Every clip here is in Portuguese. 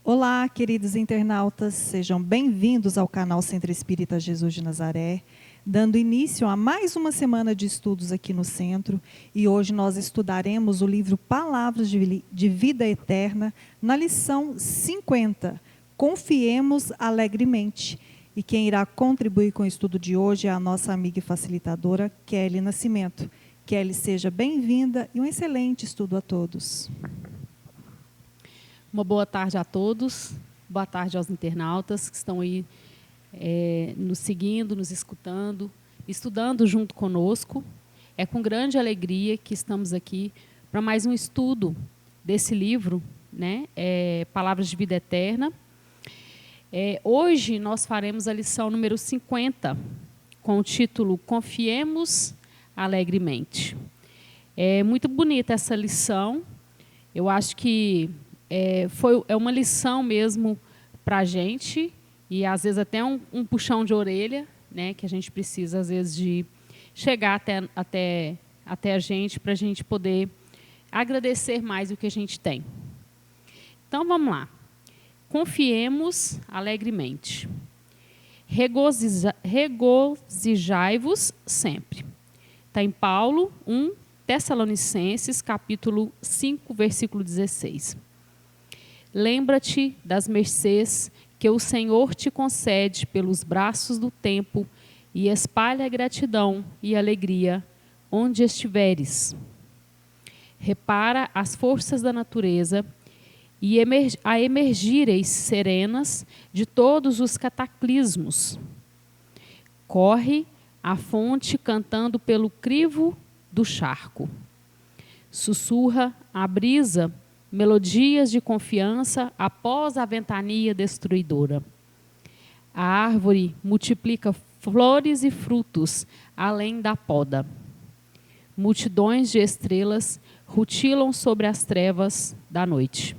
Olá, queridos internautas, sejam bem-vindos ao canal Centro Espírita Jesus de Nazaré, dando início a mais uma semana de estudos aqui no Centro, e hoje nós estudaremos o livro Palavras de Vida Eterna, na lição 50, Confiemos Alegremente. E quem irá contribuir com o estudo de hoje é a nossa amiga e facilitadora, Kelly Nascimento. Kelly, seja bem-vinda e um excelente estudo a todos. Uma boa tarde a todos, boa tarde aos internautas que estão aí nos seguindo, nos escutando, estudando junto conosco. É com grande alegria que estamos aqui para mais um estudo desse livro, né? Palavras de Vida Eterna. Hoje nós faremos a lição número 50, com o título Confiemos Alegremente. É muito bonita essa lição, eu acho que é uma lição mesmo para a gente, e às vezes até um puxão de orelha, né, que a gente precisa às vezes de chegar até a gente, para a gente poder agradecer mais o que a gente tem. Então vamos lá. Confiemos alegremente. Regozijai-vos sempre. Está em Paulo 1 Tessalonicenses, capítulo 5, versículo 16. Lembra-te das mercês que o Senhor te concede pelos braços do tempo e espalha gratidão e alegria onde estiveres. Repara as forças da natureza e a emergireis serenas de todos os cataclismos. Corre à fonte cantando pelo crivo do charco. Sussurra a brisa melodias de confiança após a ventania destruidora. A árvore multiplica flores e frutos além da poda. Multidões de estrelas rutilam sobre as trevas da noite.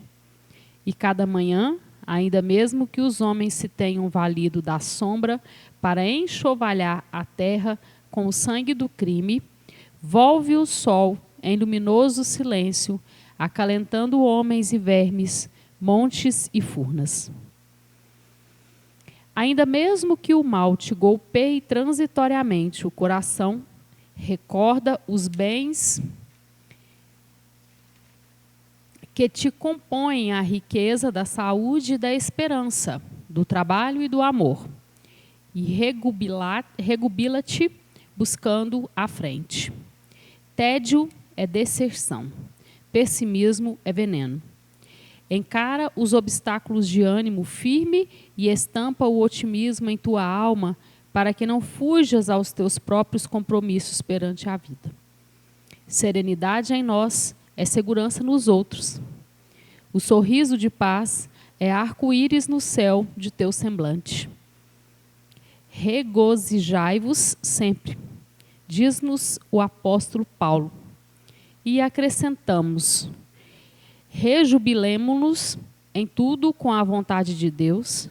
E cada manhã, ainda mesmo que os homens se tenham valido da sombra para enxovalhar a terra com o sangue do crime, volve o sol em luminoso silêncio, acalentando homens e vermes, montes e furnas. Ainda mesmo que o mal te golpeie transitoriamente o coração, recorda os bens que te compõem a riqueza da saúde e da esperança, do trabalho e do amor, e regubila-te buscando a frente. Tédio é deserção. Pessimismo é veneno. Encara os obstáculos de ânimo firme e estampa o otimismo em tua alma para que não fujas aos teus próprios compromissos perante a vida. Serenidade em nós é segurança nos outros. O sorriso de paz é arco-íris no céu de teu semblante. Regozijai-vos sempre, diz-nos o apóstolo Paulo. E acrescentamos, rejubilemo-nos em tudo com a vontade de Deus,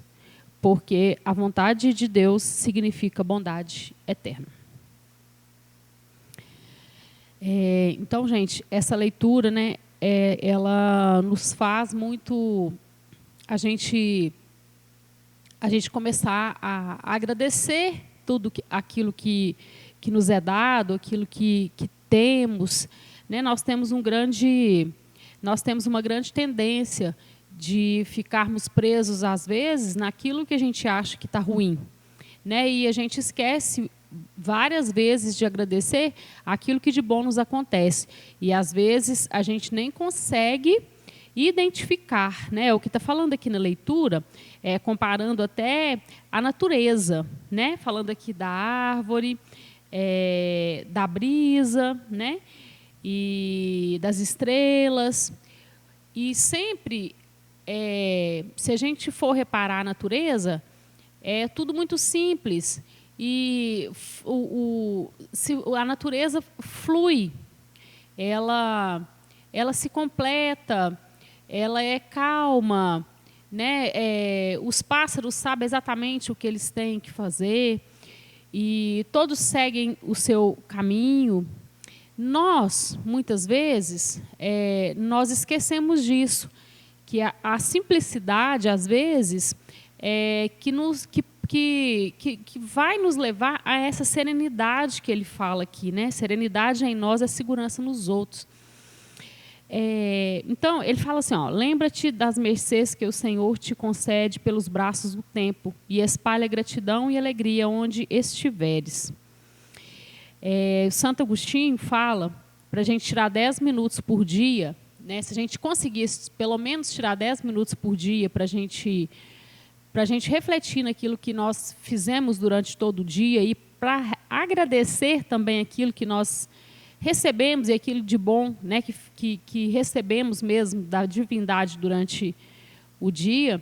porque a vontade de Deus significa bondade eterna. Então, gente, essa leitura, né, ela nos faz muito a gente começar a agradecer tudo aquilo que nos é dado, aquilo que temos. Né, nós temos uma grande tendência de ficarmos presos, às vezes, naquilo que a gente acha que está ruim. Né, e a gente esquece várias vezes de agradecer aquilo que de bom nos acontece. E, às vezes, a gente nem consegue identificar. Né, o que está falando aqui na leitura, comparando até a natureza, né, falando aqui da árvore, da brisa, né, e das estrelas. E sempre, se a gente for reparar a natureza, é tudo muito simples. E a natureza flui, ela se completa, ela é calma, né? Os pássaros sabem exatamente o que eles têm que fazer, e todos seguem o seu caminho. Nós, muitas vezes, nós esquecemos disso, que a simplicidade, às vezes, que vai nos levar a essa serenidade que ele fala aqui, né? Serenidade em nós é segurança nos outros. Então, ele fala assim, ó, lembra-te das mercês que o Senhor te concede pelos braços do tempo e espalha gratidão e alegria onde estiveres. Santo Agostinho fala para a gente tirar 10 minutos por dia, né? Se a gente conseguisse pelo menos tirar 10 minutos por dia para a gente refletir naquilo que nós fizemos durante todo o dia e para agradecer também aquilo que nós recebemos e aquilo de bom, né, que recebemos mesmo da divindade durante o dia,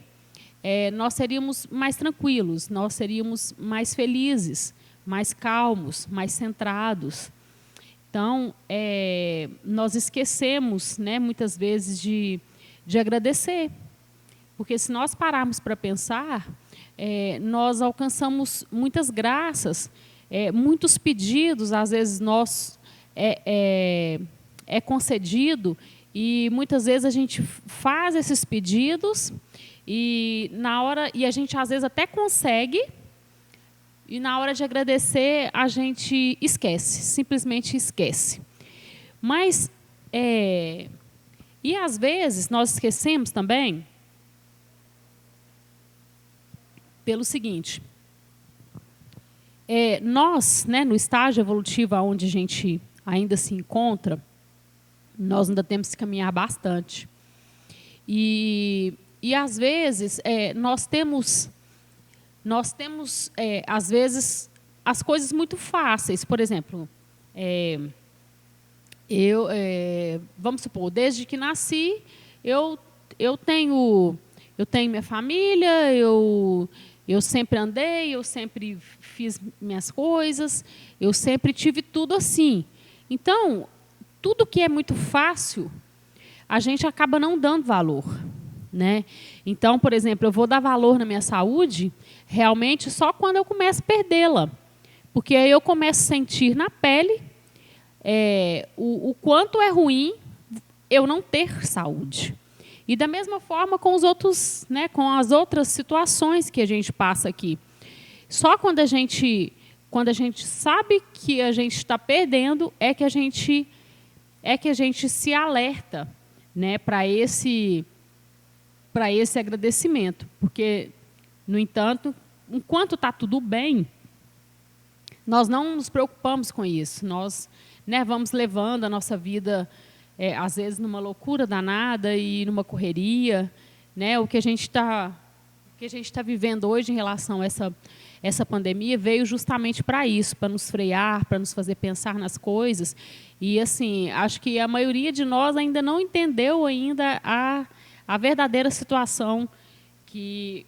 nós seríamos mais tranquilos, nós seríamos mais felizes, mais calmos, mais centrados. Então, nós esquecemos, né, muitas vezes de agradecer, porque se nós pararmos para pensar, nós alcançamos muitas graças, muitos pedidos, às vezes nós é concedido e muitas vezes a gente faz esses pedidos e a gente às vezes até consegue e na hora de agradecer a gente esquece, simplesmente esquece. Mas e às vezes nós esquecemos também pelo seguinte, nós, né, no estágio evolutivo onde a gente ainda se encontra, nós ainda temos que caminhar bastante. E às vezes, nós temos às vezes, as coisas muito fáceis. Por exemplo, vamos supor, desde que nasci, eu tenho minha família, eu sempre andei, eu sempre fiz minhas coisas, eu sempre tive tudo assim. Então, tudo que é muito fácil, a gente acaba não dando valor, né? Então, por exemplo, eu vou dar valor na minha saúde realmente só quando eu começo a perdê-la. Porque aí eu começo a sentir na pele o quanto é ruim eu não ter saúde. E da mesma forma com os outros, né, com as outras situações que a gente passa aqui. Só quando a gente sabe que a gente está perdendo é que a gente se alerta, né, para esse agradecimento. Porque, no entanto, enquanto está tudo bem, nós não nos preocupamos com isso. Nós, né, vamos levando a nossa vida, às vezes, numa loucura danada e numa correria. Né, o que a gente está vivendo hoje em relação a essa pandemia veio justamente para isso, para nos frear, para nos fazer pensar nas coisas. E, assim, acho que a maioria de nós ainda não entendeu ainda a verdadeira situação que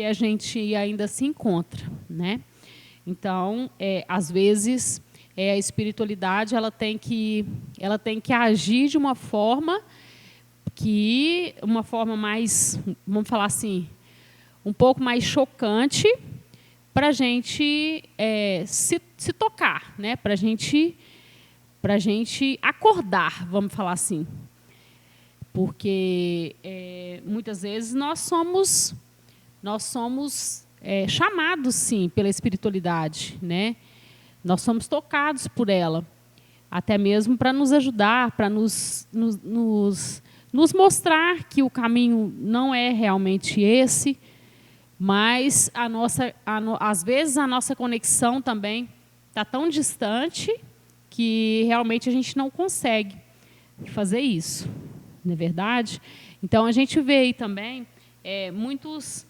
a gente ainda se encontra, né? Então, às vezes, a espiritualidade ela tem que agir de uma forma mais, vamos falar assim, um pouco mais chocante para a gente se tocar, né? Para a gente acordar, vamos falar assim. Porque muitas vezes nós somos chamados, sim, pela espiritualidade, né? Nós somos tocados por ela, até mesmo para nos ajudar, para nos mostrar que o caminho não é realmente esse, mas às vezes a nossa conexão também está tão distante que realmente a gente não consegue fazer isso, não é verdade? Então, a gente vê aí também muitos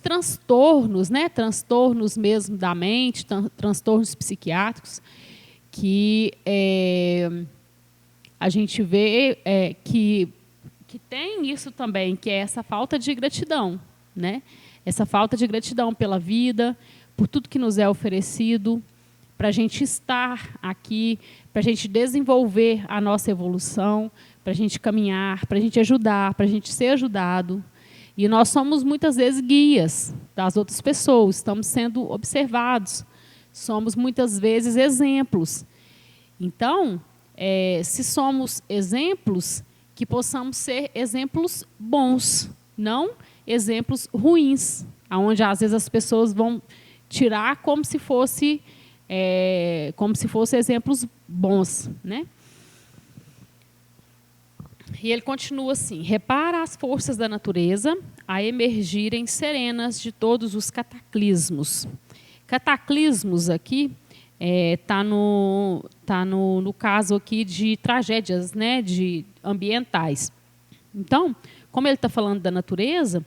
transtornos, né? Transtornos mesmo da mente, transtornos psiquiátricos, que a gente vê que tem isso também, que é essa falta de gratidão, né? Essa falta de gratidão pela vida, por tudo que nos é oferecido, para a gente estar aqui, para a gente desenvolver a nossa evolução, para a gente caminhar, para a gente ajudar, para a gente ser ajudado. E nós somos, muitas vezes, guias das outras pessoas, estamos sendo observados, somos, muitas vezes, exemplos. Então, se somos exemplos, que possamos ser exemplos bons, não exemplos ruins, onde às vezes as pessoas vão tirar como se fosse exemplos bons, né? E ele continua assim: repara as forças da natureza a emergirem serenas de todos os cataclismos. Cataclismos aqui tá no caso aqui de tragédias, né, de ambientais. Então, como ele está falando da natureza,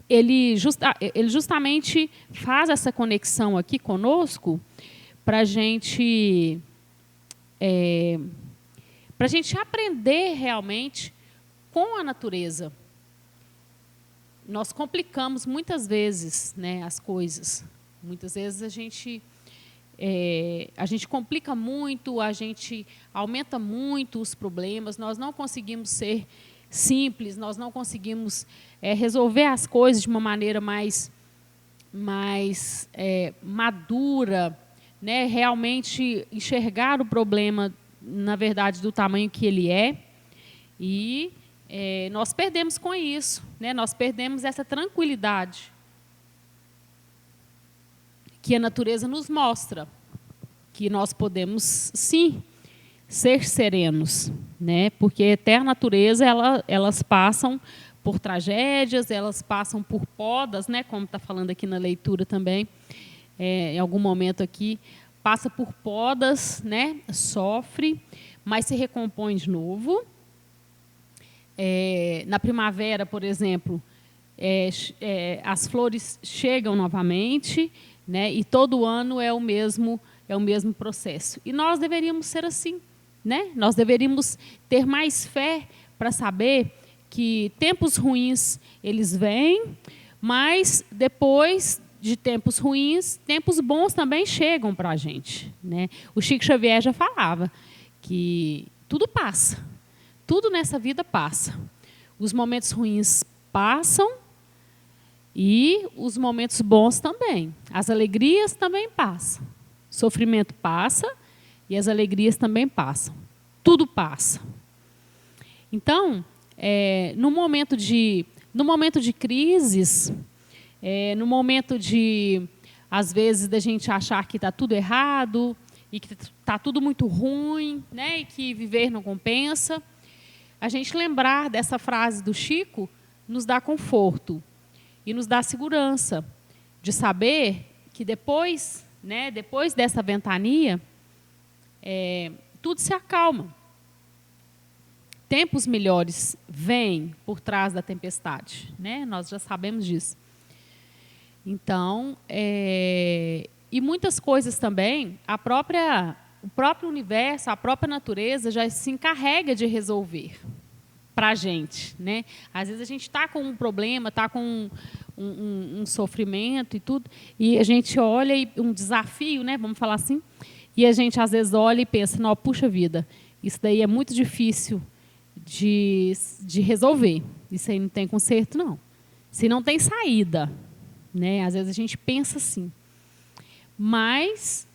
ele justamente faz essa conexão aqui conosco para a gente aprender realmente com a natureza. Nós complicamos muitas vezes, né, as coisas. Muitas vezes a gente complica muito, a gente aumenta muito os problemas, nós não conseguimos ser simples, nós não conseguimos resolver as coisas de uma maneira mais madura, né, realmente enxergar o problema, na verdade, do tamanho que ele é. E nós perdemos com isso, né, nós perdemos essa tranquilidade que a natureza nos mostra, que nós podemos, sim, ser serenos, né? Porque até a natureza, elas passam por tragédias, elas passam por podas, né? Como está falando aqui na leitura também, em algum momento aqui, passa por podas, né? Sofre, mas se recompõe de novo. Na primavera, por exemplo, as flores chegam novamente, né? E todo ano é o mesmo processo. E nós deveríamos ser assim, né? Nós deveríamos ter mais fé para saber que tempos ruins eles vêm, mas depois de tempos ruins, tempos bons também chegam para a gente, né? O Chico Xavier já falava que tudo passa, tudo nessa vida passa. Os momentos ruins passam e os momentos bons também. As alegrias também passam. O sofrimento passa e as alegrias também passam. Tudo passa. Então, no momento de crises, no momento de, às vezes, da gente achar que está tudo errado e que está tudo muito ruim, né, e que viver não compensa, a gente lembrar dessa frase do Chico nos dá conforto e nos dá segurança de saber que depois, né, depois dessa ventania, tudo se acalma. Tempos melhores vêm por trás da tempestade, né? Nós já sabemos disso. Então, e muitas coisas também, o próprio universo, a própria natureza já se encarrega de resolver para a gente, né? Às vezes a gente está com um problema, está com um sofrimento e tudo, e a gente olha, um desafio, né? Vamos falar assim, e a gente às vezes olha e pensa, não, puxa vida, isso daí é muito difícil de resolver, isso aí não tem conserto, não. Se não tem saída, né? Às vezes a gente pensa assim. Mas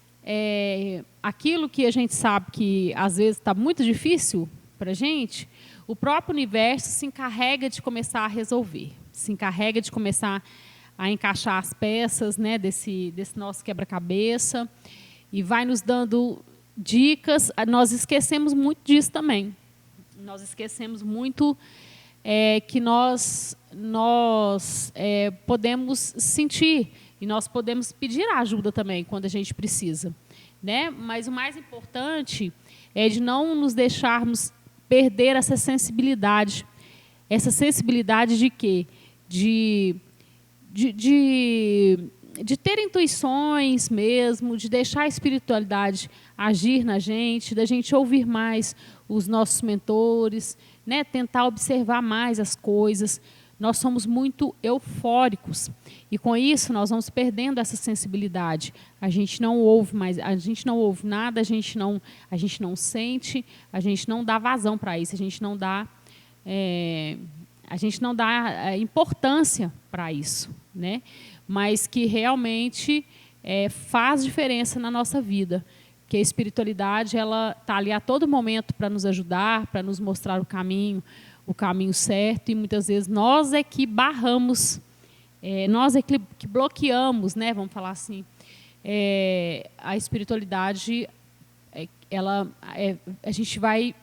aquilo que a gente sabe que às vezes está muito difícil para a gente, o próprio universo se encarrega de começar a resolver, se encarrega de começar a encaixar as peças, né, desse nosso quebra-cabeça, e vai nos dando dicas. Nós esquecemos muito disso também. Nós esquecemos muito que nós podemos sentir e nós podemos pedir ajuda também quando a gente precisa, né? Mas o mais importante é de não nos deixarmos perder essa sensibilidade. Essa sensibilidade de quê? De ter intuições mesmo, de deixar a espiritualidade agir na gente, da gente ouvir mais os nossos mentores, né? Tentar observar mais as coisas. Nós somos muito eufóricos e com isso nós vamos perdendo essa sensibilidade. A gente não ouve mais, a gente não ouve nada, a gente não sente, a gente não dá vazão para isso, a gente não dá importância para isso, né? Mas que realmente faz diferença na nossa vida, que a espiritualidade ela está ali a todo momento para nos ajudar, para nos mostrar o caminho certo, e muitas vezes nós é que barramos, nós é que bloqueamos, né, vamos falar assim, a espiritualidade, a gente vai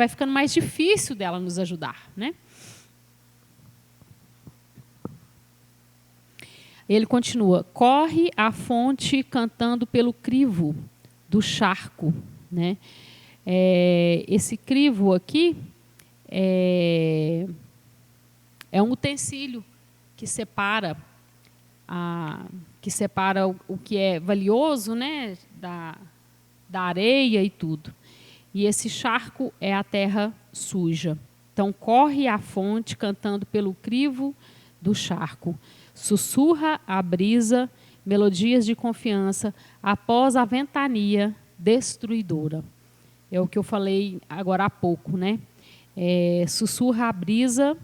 ficando mais difícil dela nos ajudar, né? Ele continua: corre à fonte cantando pelo crivo do charco, né? Esse crivo aqui é um utensílio que separa o que é valioso, né, da areia e tudo. E esse charco é a terra suja. Então, corre à fonte cantando pelo crivo do charco. Sussurra a brisa, melodias de confiança, após a ventania destruidora. É o que eu falei agora há pouco, né? Sussurra a brisa,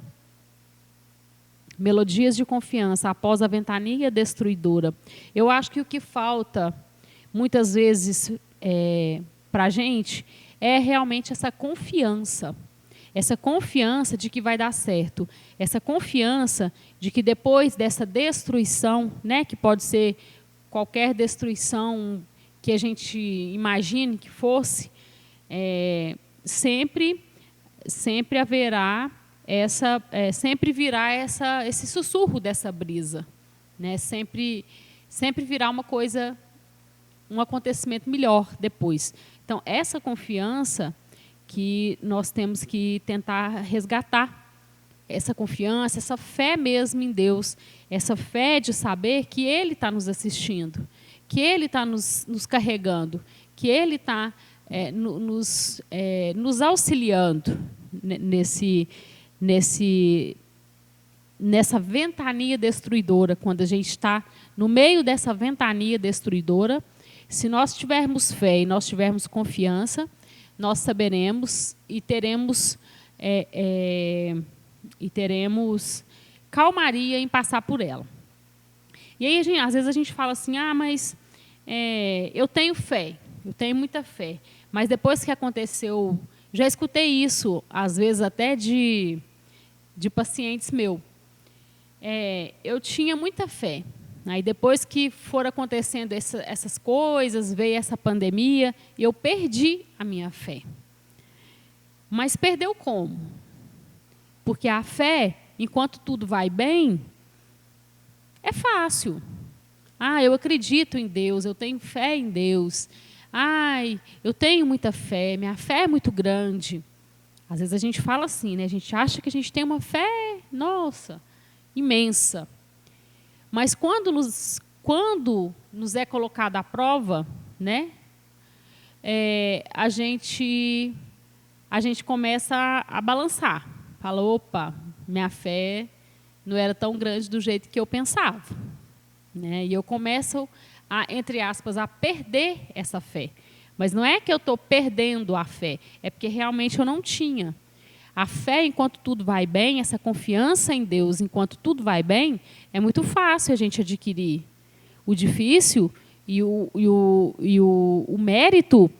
melodias de confiança, após a ventania destruidora. Eu acho que o que falta, muitas vezes, para a gente, é realmente essa confiança de que vai dar certo, essa confiança de que depois dessa destruição, né, que pode ser qualquer destruição que a gente imagine que fosse, sempre haverá sempre virá esse sussurro dessa brisa, né? Sempre virá uma coisa, um acontecimento melhor depois. Então, essa confiança que nós temos que tentar resgatar, essa confiança, essa fé mesmo em Deus, essa fé de saber que Ele está nos assistindo, que Ele está nos carregando, que Ele está nos auxiliando nessa ventania destruidora. Quando a gente está no meio dessa ventania destruidora, se nós tivermos fé e nós tivermos confiança, nós saberemos e teremos calmaria em passar por ela. E aí, às vezes a gente fala assim: mas eu tenho fé, eu tenho muita fé, mas depois que aconteceu, já escutei isso, às vezes até de pacientes meus. Eu tinha muita fé. Aí depois que foram acontecendo essas coisas, veio essa pandemia, e eu perdi a minha fé. Mas perdeu como? Porque a fé, enquanto tudo vai bem, é fácil. Eu acredito em Deus, eu tenho fé em Deus. Eu tenho muita fé, minha fé é muito grande. Às vezes a gente fala assim, né? A gente acha que a gente tem uma fé, nossa, imensa. Mas quando nos é colocada à prova, né, a gente começa a balançar. Fala: opa, minha fé não era tão grande do jeito que eu pensava, né? E eu começo entre aspas, a perder essa fé. Mas não é que eu estou perdendo a fé, é porque realmente eu não tinha. A fé, enquanto tudo vai bem, essa confiança em Deus, enquanto tudo vai bem, é muito fácil a gente adquirir. O difícil e o mérito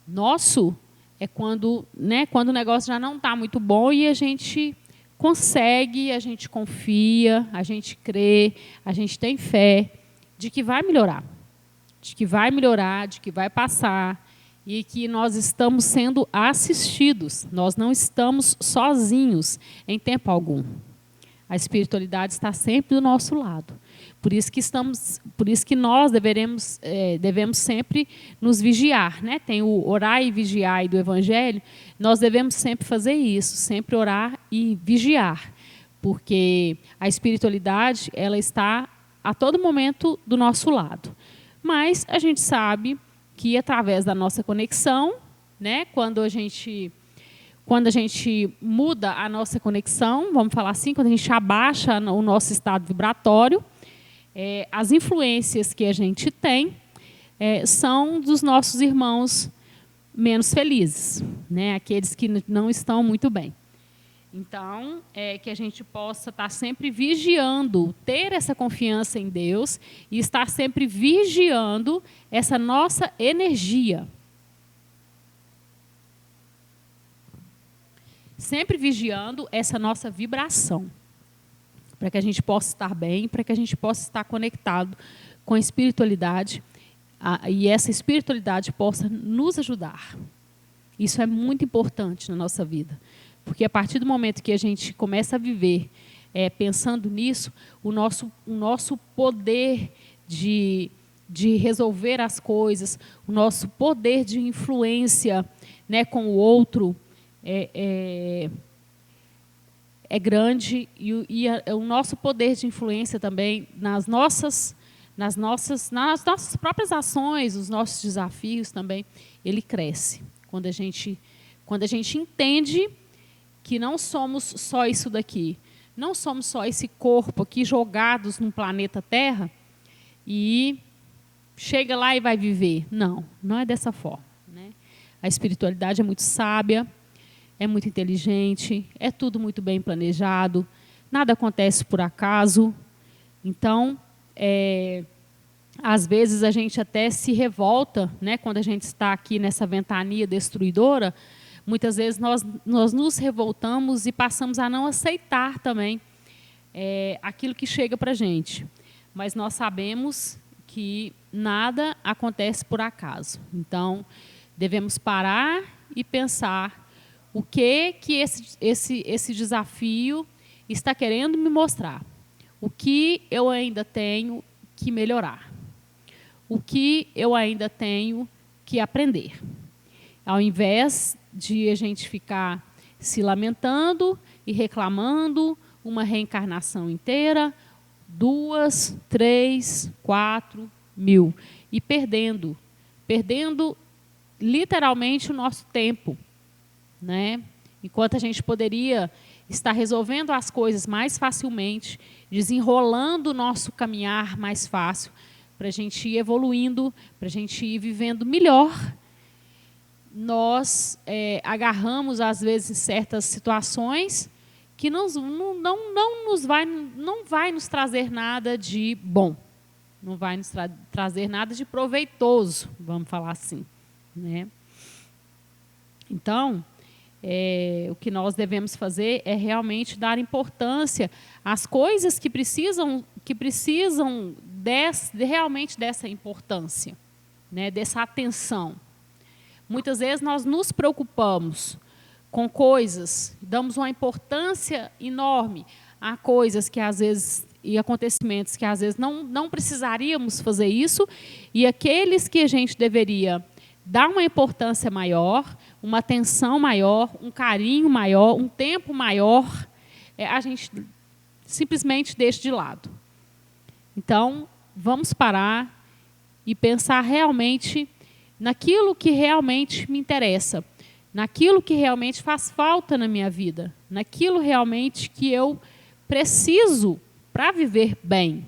nosso é quando o negócio já não está muito bom e a gente consegue, a gente confia, a gente crê, a gente tem fé de que vai melhorar, de que vai passar, e que nós estamos sendo assistidos, nós não estamos sozinhos em tempo algum. A espiritualidade está sempre do nosso lado. Por isso que nós devemos sempre nos vigiar, né? Tem o orar e vigiar do Evangelho. Nós devemos sempre fazer isso, sempre orar e vigiar, porque a espiritualidade ela está a todo momento do nosso lado. Mas a gente sabe que através da nossa conexão, né, quando a gente muda a nossa conexão, vamos falar assim, quando a gente abaixa o nosso estado vibratório, as influências que a gente tem são dos nossos irmãos menos felizes, né, aqueles que não estão muito bem. Então, que a gente possa estar sempre vigiando, ter essa confiança em Deus e estar sempre vigiando essa nossa energia. Sempre vigiando essa nossa vibração, para que a gente possa estar bem, para que a gente possa estar conectado com a espiritualidade e essa espiritualidade possa nos ajudar. Isso é muito importante na nossa vida, porque a partir do momento que a gente começa a viver pensando nisso, o nosso poder de resolver as coisas, o nosso poder de influência, né, com o outro é grande e o nosso poder de influência também nas nossas próprias ações, os nossos desafios também, ele cresce. Quando a gente entende que não somos só isso daqui, não somos só esse corpo aqui jogados num planeta Terra e chega lá e vai viver. Não, não é dessa forma, né? A espiritualidade é muito sábia, é muito inteligente, é tudo muito bem planejado, nada acontece por acaso. Então, às vezes a gente até se revolta, né, quando a gente está aqui nessa ventania destruidora, muitas vezes nós nos revoltamos e passamos a não aceitar também aquilo que chega para a gente. Mas nós sabemos que nada acontece por acaso. Então, devemos parar e pensar o que esse desafio está querendo me mostrar. O que eu ainda tenho que melhorar. O que eu ainda tenho que aprender. Ao invés de a gente ficar se lamentando e reclamando uma reencarnação inteira, 2, 3, 4 mil. E perdendo literalmente o nosso tempo, né? Enquanto a gente poderia estar resolvendo as coisas mais facilmente, desenrolando o nosso caminhar mais fácil, para a gente ir evoluindo, para a gente ir vivendo melhor, nós agarramos, às vezes, certas situações que não vai nos trazer nada de bom, não vai nos trazer nada de proveitoso, vamos falar assim, né? Então, o que nós devemos fazer é realmente dar importância às coisas que precisam realmente dessa importância, né, dessa atenção. Muitas vezes nós nos preocupamos com coisas, damos uma importância enorme a coisas que às vezes e acontecimentos que às vezes não precisaríamos fazer isso, e aqueles que a gente deveria dar uma importância maior, uma atenção maior, um carinho maior, um tempo maior, a gente simplesmente deixa de lado. Então, vamos parar e pensar realmente naquilo que realmente me interessa, naquilo que realmente faz falta na minha vida, naquilo realmente que eu preciso para viver bem.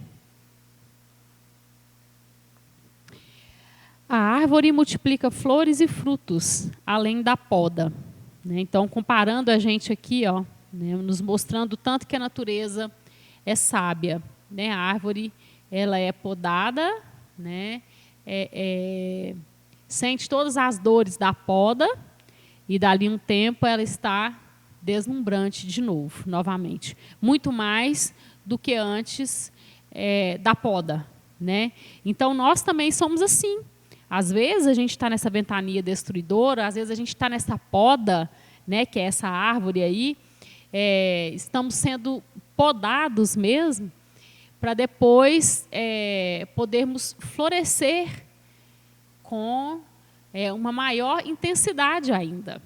A árvore multiplica flores e frutos, além da poda, né? Então, comparando a gente aqui, ó, né, nos mostrando tanto que a natureza é sábia, né? A árvore, ela é podada, né? Sente todas as dores da poda e, dali um tempo, ela está deslumbrante de novo, novamente. Muito mais do que antes da poda, né? Então, nós também somos assim. Às vezes a gente está nessa ventania destruidora, às vezes a gente está nessa poda, né, que é essa árvore aí, estamos sendo podados mesmo, para depois podermos florescer com uma maior intensidade ainda,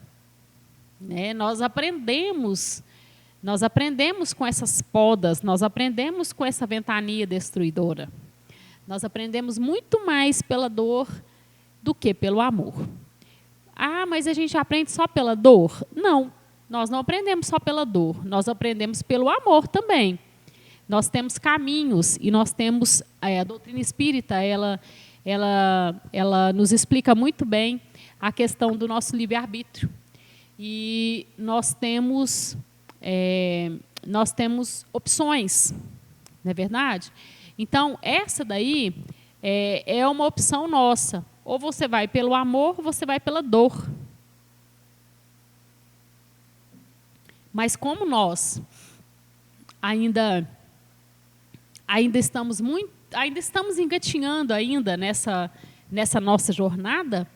né? Nós aprendemos com essas podas, nós aprendemos com essa ventania destruidora. Nós aprendemos muito mais pela dor do que pelo amor. Ah, mas a gente aprende só pela dor? Não, nós não aprendemos só pela dor, nós aprendemos pelo amor também. Nós temos caminhos e nós temos a doutrina espírita, ela nos explica muito bem a questão do nosso livre-arbítrio. E nós temos nós temos opções, não é verdade? Então, essa daí é uma opção nossa. Ou você vai pelo amor, ou você vai pela dor. Mas como nós ainda estamos engatinhando ainda nessa nossa jornada,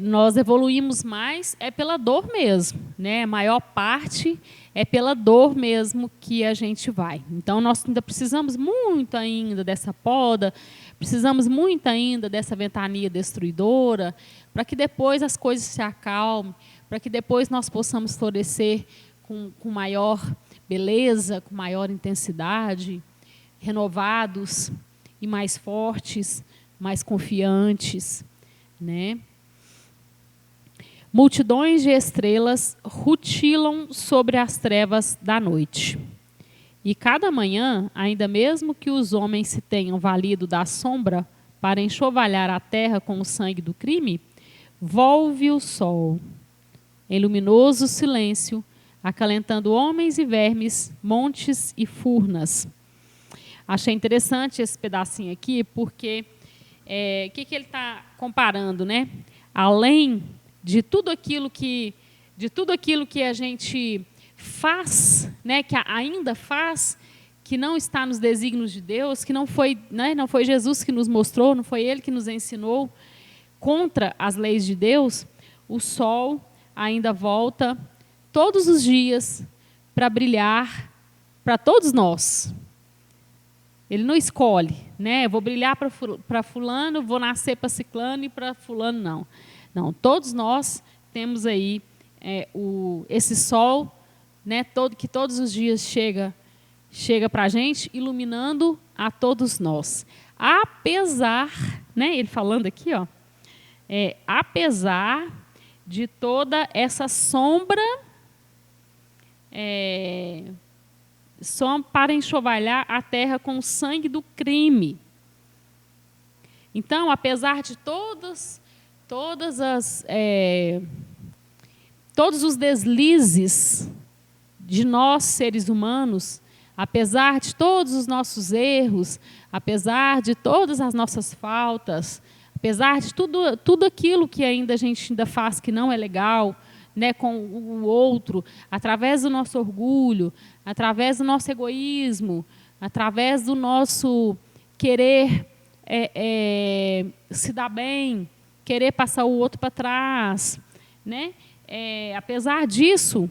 nós evoluímos mais pela dor mesmo, né? A maior parte é pela dor mesmo que a gente vai. Então, nós ainda precisamos muito ainda dessa poda, precisamos muito ainda dessa ventania destruidora, para que depois as coisas se acalmem, para que depois nós possamos florescer com maior beleza, com maior intensidade, renovados e mais fortes, mais confiantes, né? Multidões de estrelas rutilam sobre as trevas da noite. E cada manhã, ainda mesmo que os homens se tenham valido da sombra para enxovalhar a terra com o sangue do crime, volve o sol, em luminoso silêncio, acalentando homens e vermes, montes e furnas. Achei interessante esse pedacinho aqui, porque o que ele está comparando, né? Além de tudo aquilo que a gente faz, né, que ainda faz, que não está nos desígnios de Deus, que não foi, né, não foi Jesus que nos mostrou, não foi Ele que nos ensinou, contra as leis de Deus, o sol ainda volta todos os dias para brilhar para todos nós. Ele não escolhe, né? Eu vou brilhar para fulano, vou nascer para ciclano e para fulano não. Não, todos nós temos aí esse sol, né, que todos os dias chega para a gente, iluminando a todos nós. Apesar, né, ele falando aqui, ó, apesar de toda essa sombra, só para enxovalhar a terra com o sangue do crime. Então, apesar de todos os deslizes de nós, seres humanos, apesar de todos os nossos erros, apesar de todas as nossas faltas, apesar de tudo aquilo que a gente ainda faz que não é legal, né, com o outro, através do nosso orgulho, através do nosso egoísmo, através do nosso querer se dar bem, querer passar o outro para trás, né? Apesar disso,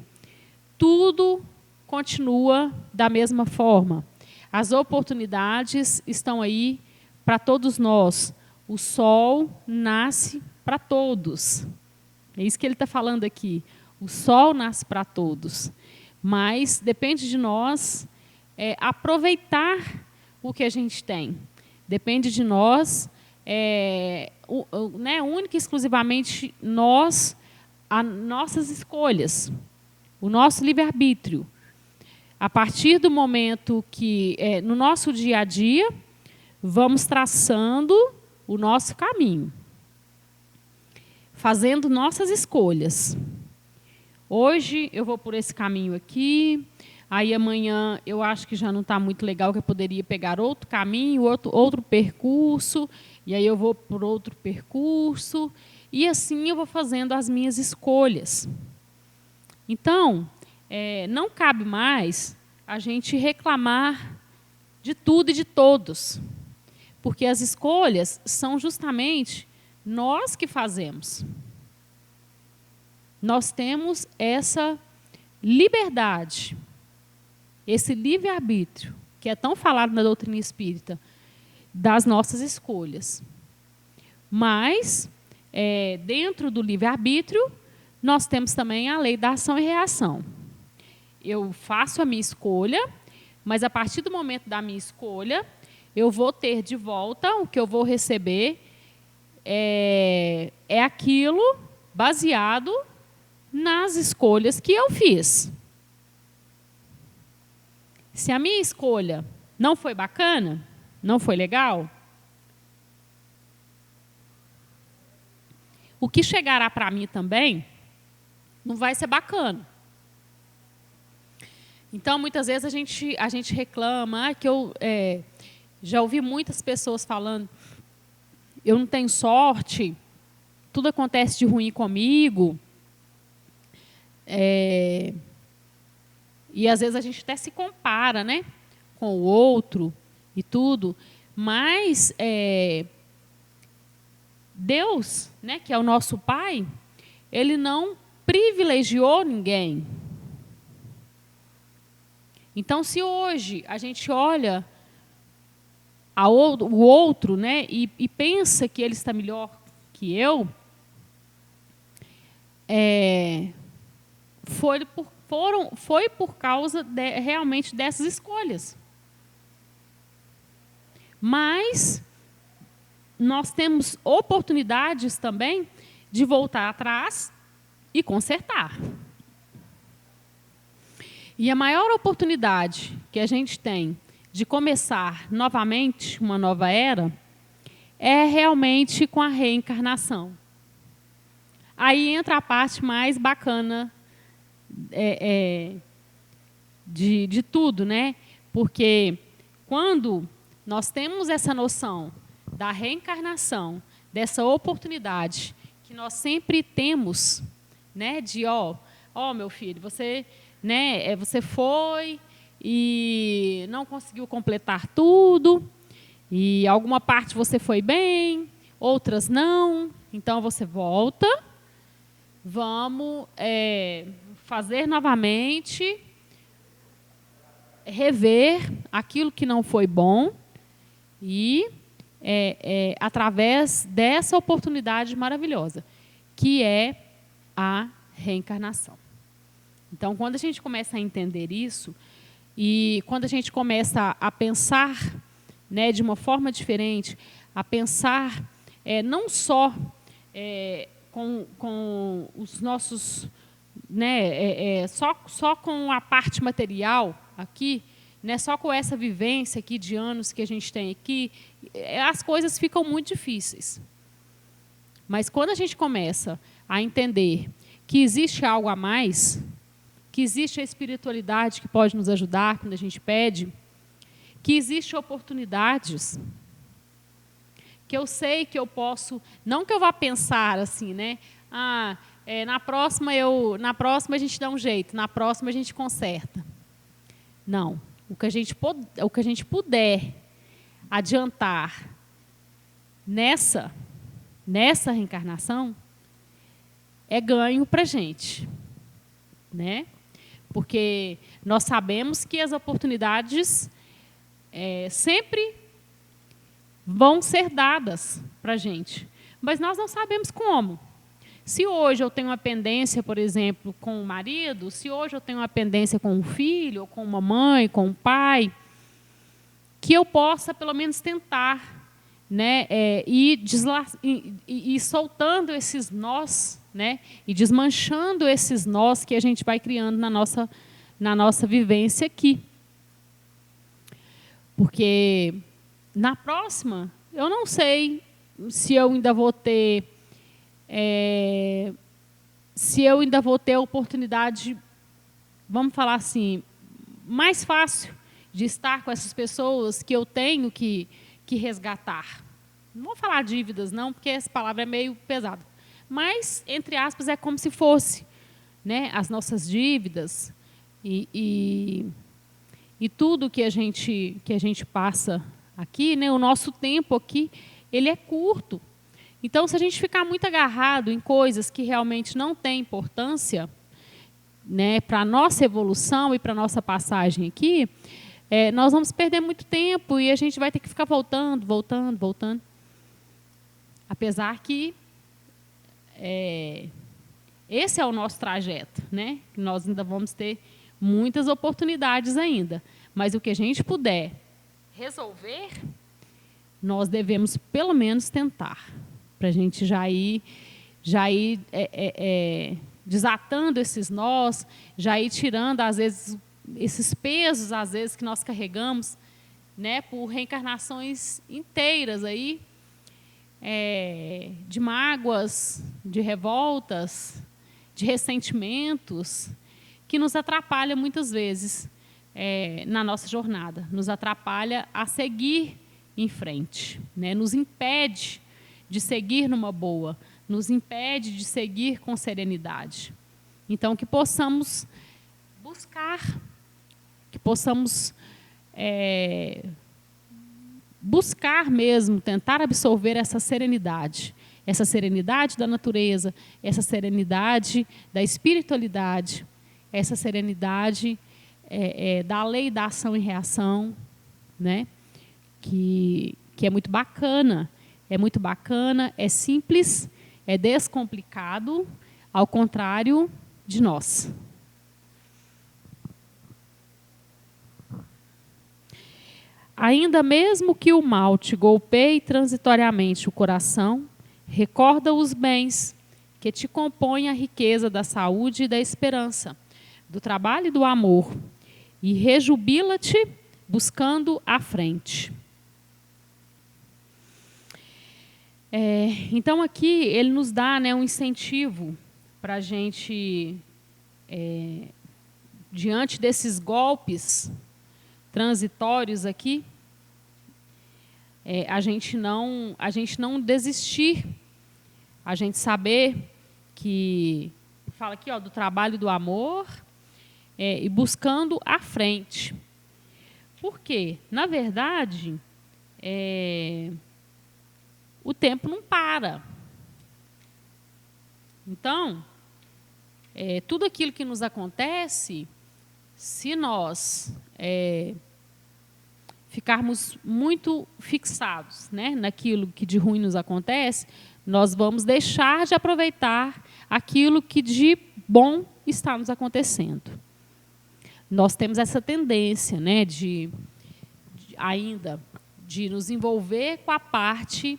tudo continua da mesma forma. As oportunidades estão aí para todos nós. O sol nasce para todos. É isso que ele está falando aqui. O sol nasce para todos. Mas depende de nós aproveitar o que a gente tem. Depende de nós, única e exclusivamente nós, as nossas escolhas, o nosso livre-arbítrio. A partir do momento que, no nosso dia a dia, vamos traçando o nosso caminho, fazendo nossas escolhas. Hoje eu vou por esse caminho aqui, aí amanhã eu acho que já não está muito legal, que eu poderia pegar outro caminho, outro percurso, e aí eu vou por outro percurso, e assim eu vou fazendo as minhas escolhas. Então, não cabe mais a gente reclamar de tudo e de todos, porque as escolhas são justamente nós que fazemos. Nós temos essa liberdade, esse livre-arbítrio, que é tão falado na doutrina espírita, das nossas escolhas. Mas, dentro do livre-arbítrio, nós temos também a lei da ação e reação. Eu faço a minha escolha, mas a partir do momento da minha escolha, eu vou ter de volta, o que eu vou receber é aquilo baseado nas escolhas que eu fiz. Se a minha escolha não foi bacana, não foi legal, o que chegará para mim também não vai ser bacana. Então, muitas vezes a gente reclama que eu já ouvi muitas pessoas falando, eu não tenho sorte, tudo acontece de ruim comigo. E às vezes a gente até se compara, né, com o outro e tudo, mas Deus, né, que é o nosso Pai, Ele não privilegiou ninguém. Então, se hoje a gente olha o outro, né, e pensa que ele está melhor que eu, foi por causa realmente dessas escolhas. Mas nós temos oportunidades também de voltar atrás e consertar. E a maior oportunidade que a gente tem de começar novamente uma nova era é realmente com a reencarnação. Aí entra a parte mais bacana de tudo, né? Porque quando nós temos essa noção da reencarnação, dessa oportunidade que nós sempre temos, né? De meu filho, você, né? Você foi e não conseguiu completar tudo, e alguma parte você foi bem, outras não. Então você volta, vamos fazer novamente, rever aquilo que não foi bom e através dessa oportunidade maravilhosa, que é a reencarnação. Então, quando a gente começa a entender isso, e quando a gente começa a pensar, né, de uma forma diferente, a pensar não só com os nossos, né, só com a parte material aqui, né, só com essa vivência aqui de anos que a gente tem aqui, as coisas ficam muito difíceis. Mas quando a gente começa a entender que existe algo a mais, que existe a espiritualidade que pode nos ajudar quando a gente pede, que existem oportunidades, que eu sei que eu posso, não que eu vá pensar assim, né? Na próxima a gente dá um jeito, na próxima a gente conserta. Não. O que a gente puder adiantar nessa reencarnação é ganho para a gente, né? Porque nós sabemos que as oportunidades sempre vão ser dadas para a gente, mas nós não sabemos como. Se hoje eu tenho uma pendência, por exemplo, com o marido, se hoje eu tenho uma pendência com o filho, ou com uma mãe, com o pai, que eu possa pelo menos tentar, né, ir soltando esses nós, né, e desmanchando esses nós que a gente vai criando na nossa vivência aqui. Porque na próxima, eu não sei se eu ainda vou ter a oportunidade, vamos falar assim, mais fácil de estar com essas pessoas que eu tenho que resgatar. Não vou falar dívidas, não, porque essa palavra é meio pesada. Mas, entre aspas, é como se fosse, né, as nossas dívidas e tudo que a gente passa aqui, né, o nosso tempo aqui, ele é curto. Então, se a gente ficar muito agarrado em coisas que realmente não têm importância, né, para a nossa evolução e para a nossa passagem aqui, nós vamos perder muito tempo e a gente vai ter que ficar voltando. Apesar que esse é o nosso trajeto, né? Nós ainda vamos ter muitas oportunidades ainda. Mas o que a gente puder resolver, nós devemos pelo menos tentar, para a gente já ir desatando esses nós, já ir tirando, às vezes, esses pesos, às vezes, que nós carregamos, né, por reencarnações inteiras aí, de mágoas, de revoltas, de ressentimentos, que nos atrapalham muitas vezes. na nossa jornada, nos atrapalha a seguir em frente, né? Nos impede de seguir numa boa, nos impede de seguir com serenidade. Então, que possamos buscar, que possamos buscar mesmo, tentar absorver essa serenidade da natureza, essa serenidade da espiritualidade, essa serenidade da lei da ação e reação, né? Que é muito bacana, é simples, é descomplicado, ao contrário de nós. Ainda mesmo que o mal te golpeie transitoriamente o coração, recorda os bens que te compõem a riqueza da saúde e da esperança, do trabalho e do amor, e rejubila-te buscando a frente. Então, aqui, ele nos dá, né, um incentivo para a gente, diante desses golpes transitórios aqui, a gente não desistir, a gente saber que, fala aqui, ó, do trabalho do amor, e buscando a frente. Por quê? Na verdade, o tempo não para. Então, tudo aquilo que nos acontece, se nós ficarmos muito fixados, né, naquilo que de ruim nos acontece, nós vamos deixar de aproveitar aquilo que de bom está nos acontecendo. Nós temos essa tendência, né, de nos envolver com a parte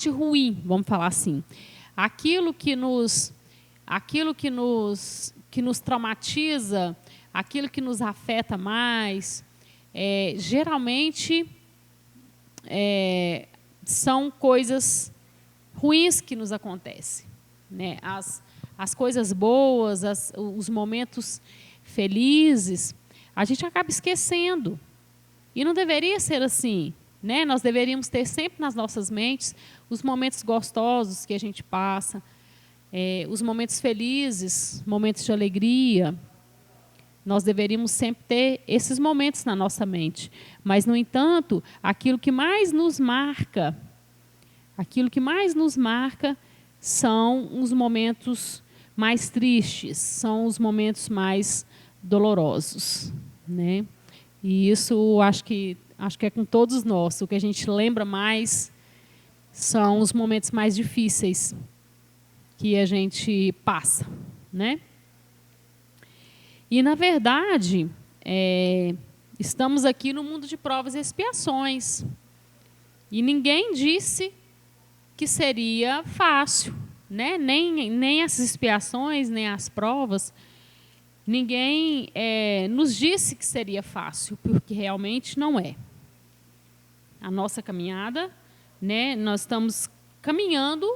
ruim, vamos falar assim. Aquilo que nos traumatiza, aquilo que nos afeta mais, geralmente são coisas ruins que nos acontecem, né? As coisas boas, os momentos felizes, a gente acaba esquecendo. E não deveria ser assim, né? Nós deveríamos ter sempre nas nossas mentes os momentos gostosos que a gente passa, os momentos felizes, momentos de alegria. Nós deveríamos sempre ter esses momentos na nossa mente. Mas, no entanto, aquilo que mais nos marca são os momentos mais tristes, são os momentos mais dolorosos, né? E isso acho que é com todos nós. O que a gente lembra mais são os momentos mais difíceis que a gente passa, né? E, na verdade, estamos aqui no mundo de provas e expiações. E ninguém disse que seria fácil, né? Nem as expiações, nem as provas. Ninguém nos disse que seria fácil, porque realmente não é. A nossa caminhada, né? Nós estamos caminhando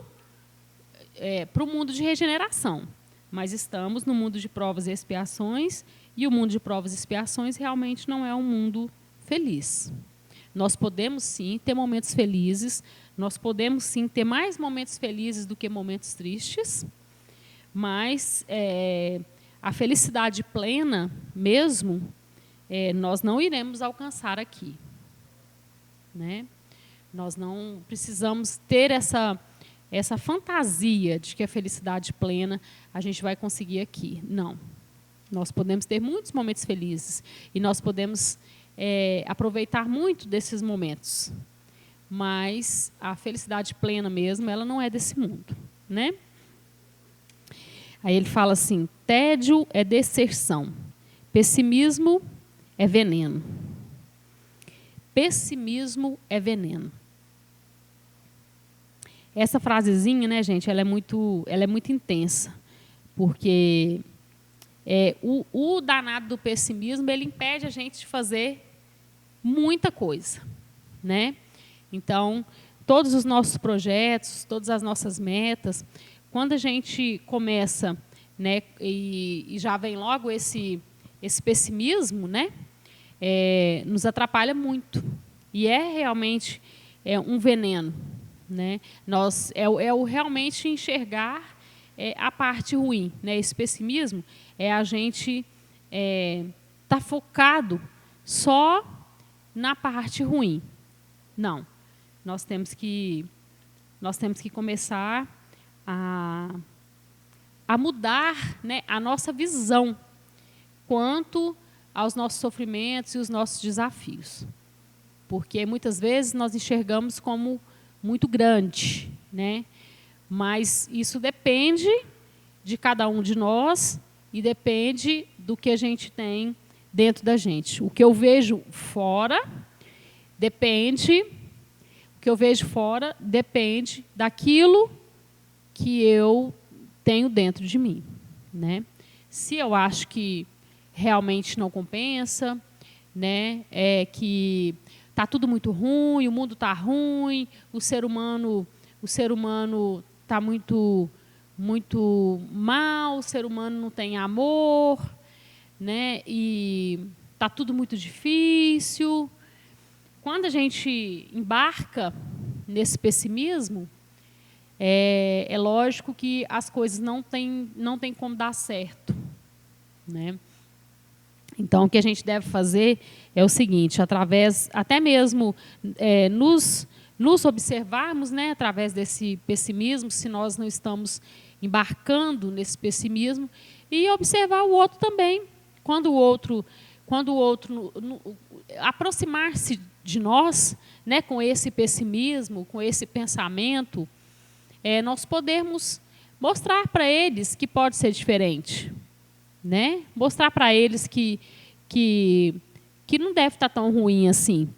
para o mundo de regeneração. Mas estamos no mundo de provas e expiações, e o mundo de provas e expiações realmente não é um mundo feliz. Nós podemos, sim, ter momentos felizes, nós podemos, sim, ter mais momentos felizes do que momentos tristes, mas a felicidade plena mesmo, nós não iremos alcançar aqui, né? Nós não precisamos ter essa fantasia de que a felicidade plena a gente vai conseguir aqui. Não. Nós podemos ter muitos momentos felizes e nós podemos aproveitar muito desses momentos. Mas a felicidade plena mesmo, ela não é desse mundo, né? Aí ele fala assim: tédio é deserção, pessimismo é veneno. Pessimismo é veneno. Essa frasezinha, né, gente, ela é muito intensa, porque o danado do pessimismo, ele impede a gente de fazer muita coisa, né? Então, todos os nossos projetos, todas as nossas metas, quando a gente começa né, e já vem logo esse pessimismo, né, nos atrapalha muito. E realmente um veneno. Né? Realmente enxergar a parte ruim. Né? Esse pessimismo é a gente tá focado só na parte ruim. Não. Nós temos que começar a mudar, né, a nossa visão quanto aos nossos sofrimentos e os nossos desafios. Porque muitas vezes nós enxergamos como muito grande, né? Mas isso depende de cada um de nós e depende do que a gente tem dentro da gente. O que eu vejo fora depende daquilo que eu tenho dentro de mim, né? Se eu acho que realmente não compensa, né? Que está tudo muito ruim, o mundo está ruim, o ser humano está muito mal, o ser humano não tem amor, né? E está tudo muito difícil. Quando a gente embarca nesse pessimismo, é lógico que as coisas não tem como dar certo, né? Então, o que a gente deve fazer é o seguinte, através, até mesmo nos observarmos, né, através desse pessimismo, se nós não estamos embarcando nesse pessimismo, e observar o outro também. Quando o outro aproximar-se de nós, né, com esse pessimismo, com esse pensamento, nós podemos mostrar para eles que pode ser diferente. Né? Mostrar para eles que não deve estar tão ruim assim.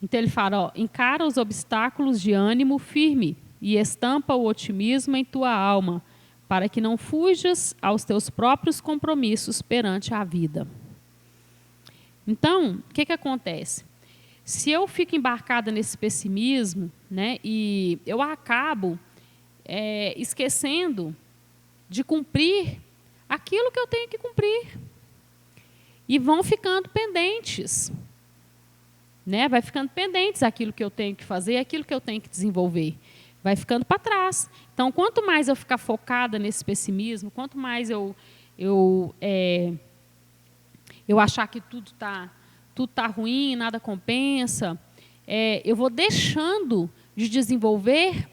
Então ele fala, encara os obstáculos de ânimo firme e estampa o otimismo em tua alma, para que não fujas aos teus próprios compromissos perante a vida. Então, o que acontece? Se eu fico embarcada nesse pessimismo, né, e eu acabo esquecendo de cumprir aquilo que eu tenho que cumprir. E vão ficando pendentes. Né? Vai ficando pendentes aquilo que eu tenho que fazer, aquilo que eu tenho que desenvolver. Vai ficando para trás. Então, quanto mais eu ficar focada nesse pessimismo, quanto mais eu achar que tudo tá ruim, nada compensa, eu vou deixando de desenvolver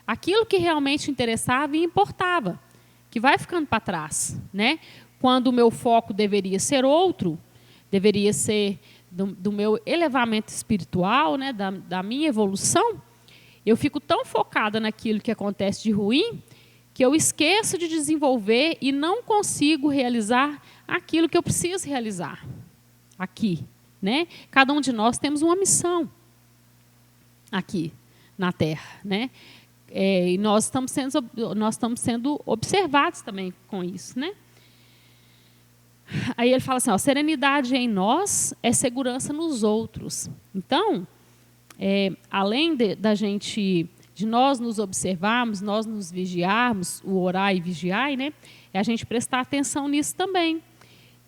aquilo que realmente interessava e importava, que vai ficando para trás, né? Quando o meu foco deveria ser outro, deveria ser do meu elevamento espiritual, né? da minha evolução, eu fico tão focada naquilo que acontece de ruim, que eu esqueço de desenvolver e não consigo realizar aquilo que eu preciso realizar aqui, né? Cada um de nós temos uma missão aqui na Terra, né? E nós estamos sendo observados também com isso, né? Aí ele fala assim, serenidade em nós é segurança nos outros. Então, além de nós nos observarmos, nós nos vigiarmos, o orar e vigiar, né? É a gente prestar atenção nisso também.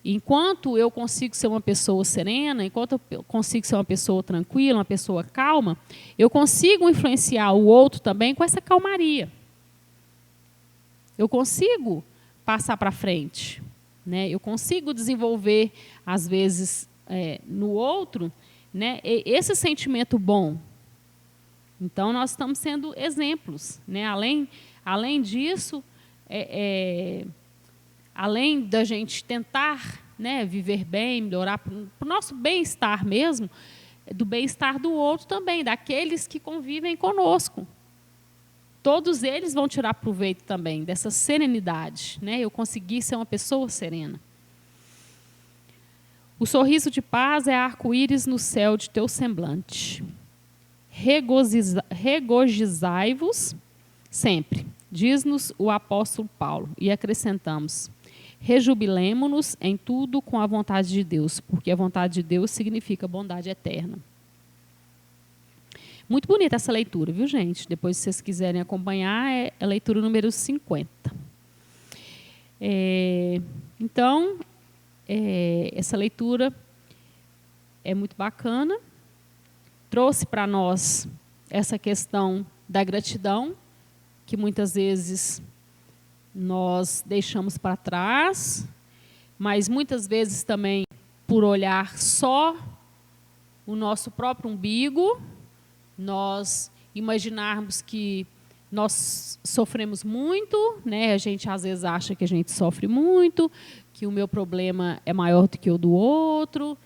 Enquanto eu consigo ser uma pessoa serena, enquanto eu consigo ser uma pessoa tranquila, uma pessoa calma, eu consigo influenciar o outro também com essa calmaria. Eu consigo passar para frente, né? Eu consigo desenvolver, às vezes, no outro, né, esse sentimento bom. Então, nós estamos sendo exemplos, né? Além disso, além da gente tentar, né, viver bem, melhorar para o nosso bem-estar mesmo, do bem-estar do outro também, daqueles que convivem conosco. Todos eles vão tirar proveito também dessa serenidade, né? Eu consegui ser uma pessoa serena. O sorriso de paz é arco-íris no céu de teu semblante. Regozijai-vos sempre, diz-nos o apóstolo Paulo, e acrescentamos, rejubilemo-nos em tudo com a vontade de Deus, porque a vontade de Deus significa bondade eterna. Muito bonita essa leitura, viu, gente? Depois, se vocês quiserem acompanhar, é a leitura número 50. Então, essa leitura é muito bacana. Trouxe para nós essa questão da gratidão, que muitas vezes nós deixamos para trás, mas muitas vezes também por olhar só o nosso próprio umbigo, nós imaginarmos que nós sofremos muito, né? A gente às vezes acha que a gente sofre muito, que o meu problema é maior do que o do outro,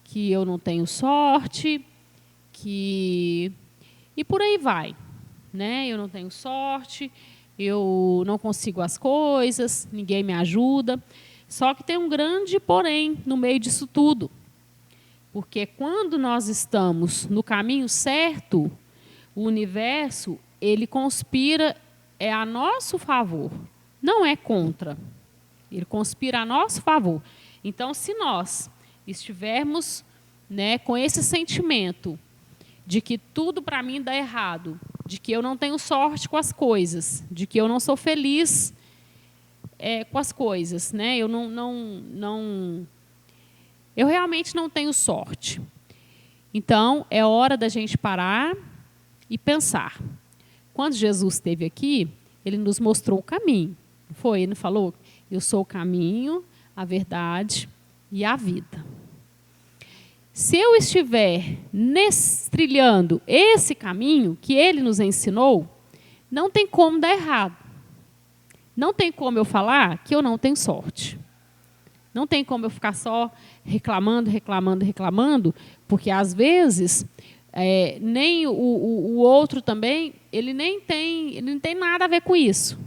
que eu não tenho sorte, e por aí vai, né? Eu não tenho sorte, eu não consigo as coisas, ninguém me ajuda. Só que tem um grande porém no meio disso tudo. Porque quando nós estamos no caminho certo, o universo, ele conspira a nosso favor, não é contra. Ele conspira a nosso favor. Então, se nós estivermos, né, com esse sentimento de que tudo para mim dá errado, de que eu não tenho sorte com as coisas, de que eu não sou feliz com as coisas, né? Eu realmente não tenho sorte. Então, é hora da gente parar e pensar. Quando Jesus esteve aqui, ele nos mostrou o caminho. Não foi? Ele falou, eu sou o caminho, a verdade e a vida. Se eu estiver trilhando esse caminho que ele nos ensinou, não tem como dar errado. Não tem como eu falar que eu não tenho sorte. Não tem como eu ficar só reclamando, porque às vezes nem o outro também, ele não tem nada a ver com isso,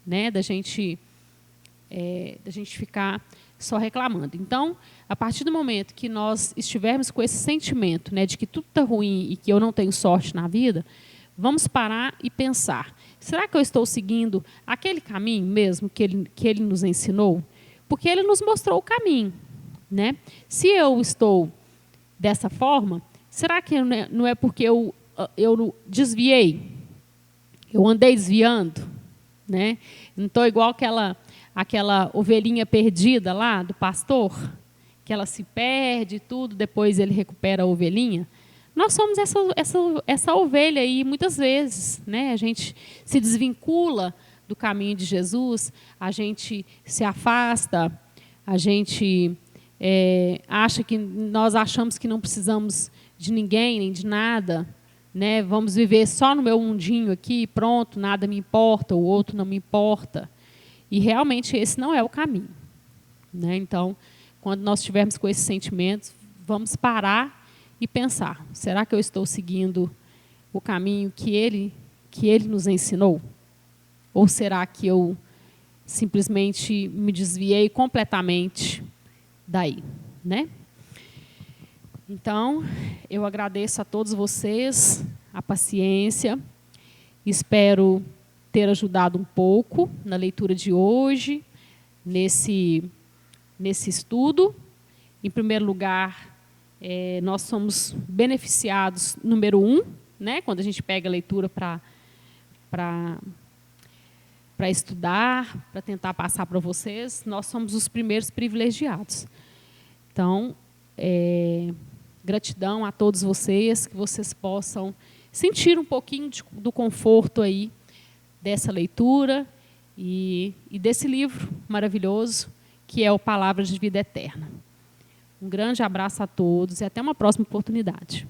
né? Da gente ficar só reclamando. Então, a partir do momento que nós estivermos com esse sentimento, né, de que tudo está ruim e que eu não tenho sorte na vida, vamos parar e pensar, será que eu estou seguindo aquele caminho mesmo que ele nos ensinou? Porque ele nos mostrou o caminho, né? Se eu estou dessa forma, será que não é porque eu desviei? Eu andei desviando, né? Não estou igual aquela ovelhinha perdida lá do pastor, que ela se perde e tudo, depois ele recupera a ovelhinha. Nós somos essa ovelha aí, muitas vezes, né? A gente se desvincula do caminho de Jesus, a gente se afasta, a gente nós achamos que não precisamos de ninguém, nem de nada, né? Vamos viver só no meu mundinho aqui, pronto, nada me importa, o outro não me importa. E realmente esse não é o caminho, né? Então, quando nós estivermos com esses sentimentos, vamos parar e pensar, será que eu estou seguindo o caminho que ele nos ensinou? Ou será que eu simplesmente me desviei completamente daí, né? Então, eu agradeço a todos vocês a paciência, espero ter ajudado um pouco na leitura de hoje, nesse estudo. Em primeiro lugar, nós somos beneficiados número 1, né? Quando a gente pega a leitura para estudar, para tentar passar para vocês, nós somos os primeiros privilegiados. Então, gratidão a todos vocês, que vocês possam sentir um pouquinho do conforto aí dessa leitura e desse livro maravilhoso, que é o Palavras de Vida Eterna. Um grande abraço a todos e até uma próxima oportunidade.